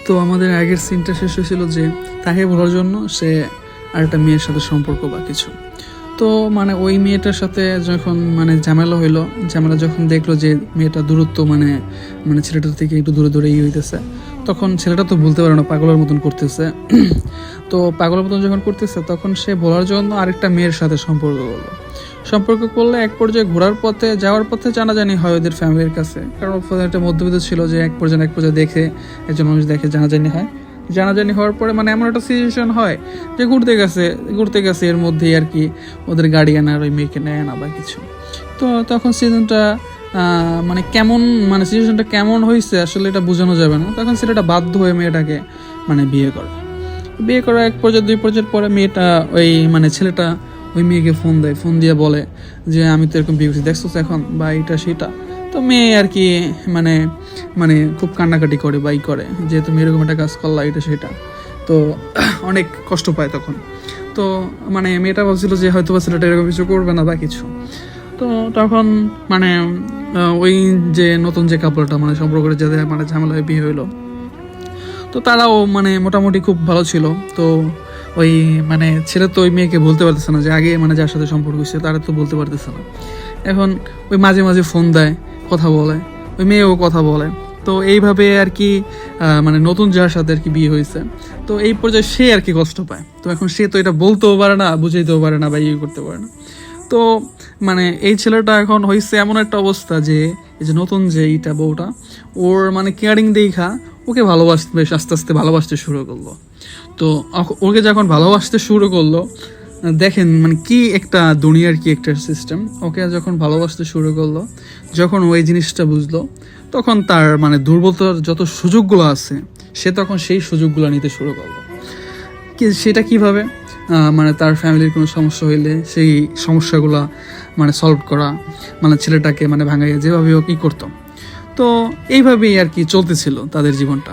তো আমাদের আগের সিনটা শেষ হয়েছিল যে তাকে বলার জন্য সে আরেকটা মেয়ের সাথে সম্পর্ক বা কিছু। তো মানে ওই মেয়েটার সাথে যখন মানে ঝামেলা হইলো, ঝামেলা যখন দেখলো যে মেয়েটা দূরত্ব মানে মানে ছেলেটার থেকে একটু দূরে দূরে হইতেছে, তখন ছেলেটা তো বলতে পারে না, পাগলের মতন করতেছে। তো পাগলের মতন যখন করতেছে তখন সে বলার জন্য আরেকটা মেয়ের সাথে সম্পর্ক করলে এক পর্যায়ে ঘোরার পথে যাওয়ার পথে জানাজানি হয় ওদের ফ্যামিলির কাছে, কারণ একটা মধ্যবিত্ত ছিল যে এক পর্যায়ে দেখে একজন মানুষ দেখে জানাজানি হওয়ার পরে মানে এমন একটা সিচুয়েশন হয় যে ঘুরতে গেছে এর মধ্যেই আর কি ওদের গার্ডিয়ান আর ওই মেয়েকে নেয় না বা কিছু। তো তখন সিজনটা মানে কেমন মানে সিচুয়েশনটা কেমন হয়েছে আসলে এটা বোঝানো যাবে না। তখন ছেলেটা বাধ্য হয়ে মেয়েটাকে মানে বিয়ে করা এক পর্যায়ে 2 পর্যায়ের পরে মেয়েটা ওই মানে ছেলেটা ওই মেয়েকে ফোন দিয়ে বলে যে আমি তো এরকম বিয়ে করছি, দেখছো তো এখন বা এটা সেটা। তো মেয়ে আর কি মানে মানে খুব কান্নাকাটি করে বাই করে যে তুমি এরকম একটা কাজ করলা এটা সেটা। তো অনেক কষ্ট পায় তখন। তো মানে মেয়েটা বলছিল যে হয়তো বা ছেলেটা এরকম কিছু করবে না বা কিছু। তো তখন মানে ওই যে নতুন যে কাপড়টা মানে সম্পর্ক করে যাদের মানে ঝামেলায় বিয়ে হইলো, তো তারাও মানে মোটামুটি খুব ভালো ছিল। তো ওই মানে ছেলে তো ওই মেয়েকে বলতে পারতেছে না যে আগে মানে যার সাথে সম্পর্ক হয়েছে তারা তো বলতে পারতেছে না। এখন ওই মাঝে মাঝে ফোন দেয়, কথা বলে, ওই মেয়েও কথা বলে। তো এইভাবে আর কি মানে নতুন যার সাথে আর কি বিয়ে হয়েছে, তো এই পর্যায়ে সে আর কি কষ্ট পায়। তো এখন সে তো এটা বলতেও পারে না, বুঝাইতেও পারে না বা ইয়ে করতে পারে না। তো মানে এই ছেলেটা এখন হয়েছে এমন একটা অবস্থা যে এই যে নতুন যে এইটা বউটা ওর মানে কেয়ারিং দেখা ওকে আস্তে আস্তে ভালোবাসতে শুরু করলো। তো ওকে যখন ভালোবাসতে শুরু করলো, দেখেন মানে কি একটা দুনিয়ার কি একটা সিস্টেম। ওকে যখন ভালোবাসতে শুরু করলো, যখন ওই জিনিসটা বুঝলো, তখন তার মানে দুর্বলতার যত সুযোগগুলো আছে সে তখন সেই সুযোগগুলো নিতে শুরু করলো। সেটা কিভাবে মানে তার ফ্যামিলির কোনো সমস্যা হইলে সেই সমস্যাগুলো মানে সলভ করা, মানে ছেলেটাকে মানে ভাঙাইয়া যেভাবে ও কি করতো। তো এইভাবেই আর কি চলতেছিল তাদের জীবনটা।